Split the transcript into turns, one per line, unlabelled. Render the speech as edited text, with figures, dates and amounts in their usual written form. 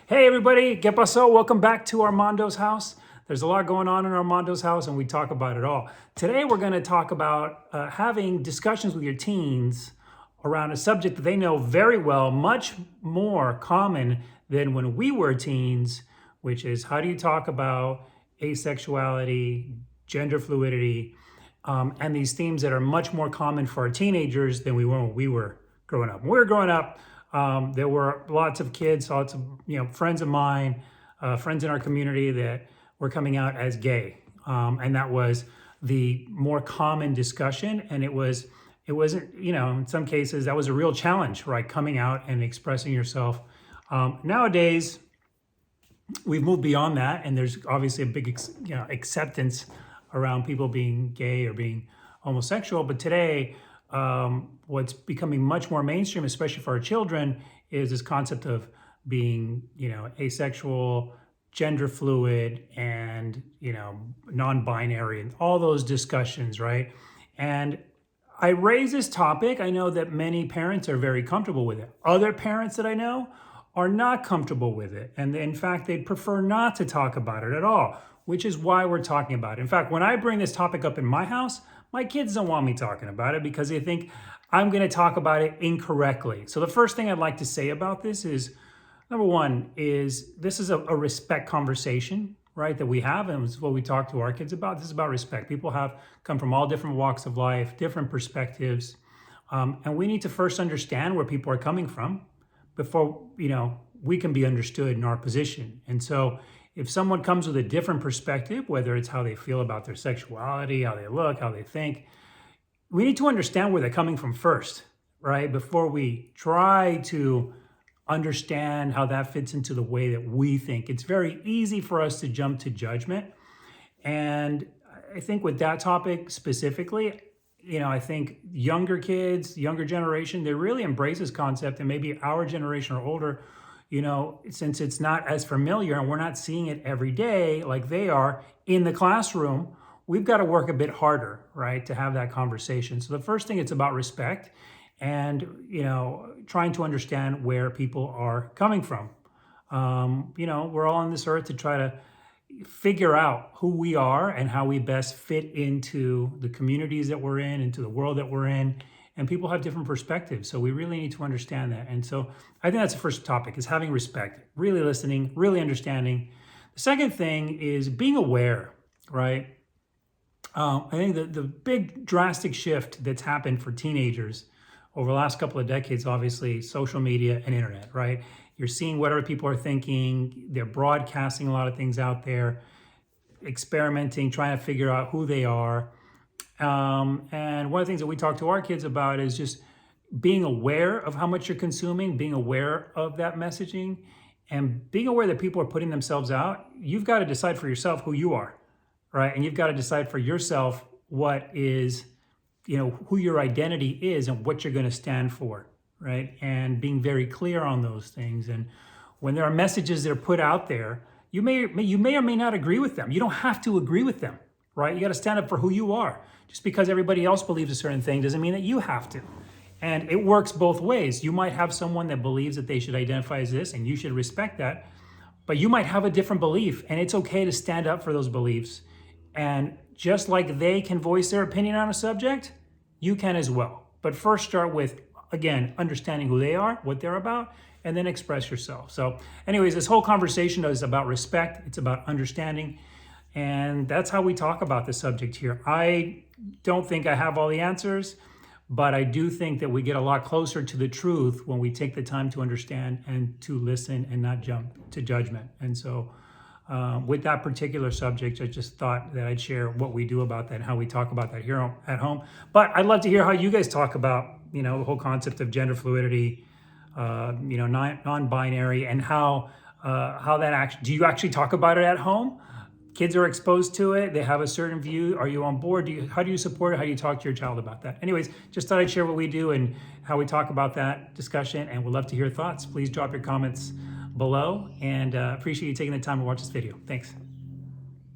Hey everybody, ¿qué pasó? Welcome back to Armando's house. There's a lot going on in Armando's house and we talk about it all. Today we're going to talk about having discussions with your teens around a subject that they know very well, much more common than when we were teens, which is how do you talk about asexuality, gender fluidity, and these themes that are much more common for our teenagers than we were when we were growing up. When we were growing up, there were lots of kids, lots of friends of mine, friends in our community that were coming out as gay, and that was the more common discussion. And it wasn't in some cases that was a real challenge, right? Coming out and expressing yourself. Nowadays, we've moved beyond that, and there's obviously a big acceptance around people being gay or being homosexual. But today, what's becoming much more mainstream, especially for our children, is this concept of being, asexual, gender fluid, and non-binary, and all those discussions, right? And I raise this topic. I know that many parents are very comfortable with it. Other parents that I know are not comfortable with it, and in fact, they'd prefer not to talk about it at all, which is why we're talking about it. In fact, when I bring this topic up in my house, my kids don't want me talking about it because they think I'm going to talk about it incorrectly. So the first thing I'd like to say about this is, number one, is this is a respect conversation, right, that we have, and it's what we talk to our kids about. This is about respect. People have come from all different walks of life, different perspectives, and we need to first understand where people are coming from before we can be understood in our position. And so if someone comes with a different perspective, whether it's how they feel about their sexuality, how they look, how they think, we need to understand where they're coming from first, right? Before we try to understand how that fits into the way that we think. It's very easy for us to jump to judgment. And I think with that topic specifically, I think younger kids, younger generation, they really embrace this concept, and maybe our generation or older, since it's not as familiar and we're not seeing it every day like they are in the classroom, we've got to work a bit harder, right, to have that conversation. So the first thing, it's about respect and, trying to understand where people are coming from. We're all on this earth to try to figure out who we are and how we best fit into the communities that we're in, into the world that we're in. And people have different perspectives. So we really need to understand that. And so I think that's the first topic, is having respect, really listening, really understanding. The second thing is being aware, right? I think the big drastic shift that's happened for teenagers over the last couple of decades, obviously, social media and internet, right? You're seeing what other people are thinking. They're broadcasting a lot of things out there, experimenting, trying to figure out who they are. And one of the things that we talk to our kids about is just being aware of how much you're consuming, being aware of that messaging, and being aware that people are putting themselves out. You've got to decide for yourself who you are, right? And you've got to decide for yourself what is, who your identity is and what you're going to stand for, right? And being very clear on those things. And when there are messages that are put out there, you may or may not agree with them. You don't have to agree with them, right? You got to stand up for who you are. Just because everybody else believes a certain thing doesn't mean that you have to. And it works both ways. You might have someone that believes that they should identify as this, and you should respect that. But you might have a different belief, and it's okay to stand up for those beliefs. And just like they can voice their opinion on a subject, you can as well. But first start with, again, understanding who they are, what they're about, and then express yourself. So anyways, this whole conversation is about respect. It's about understanding. And that's how we talk about the subject here. I don't think I have all the answers, but I do think that we get a lot closer to the truth when we take the time to understand and to listen and not jump to judgment. And so with that particular subject, I just thought that I'd share what we do about that and how we talk about that here at home. But I'd love to hear how you guys talk about, the whole concept of gender fluidity, non-binary, and how that actually, do you actually talk about it at home? Kids are exposed to it. They have a certain view. Are you on board? How do you support it? How do you talk to your child about that? Anyways, just thought I'd share what we do and how we talk about that discussion, and we'd love to hear thoughts. Please drop your comments below, and appreciate you taking the time to watch this video. Thanks.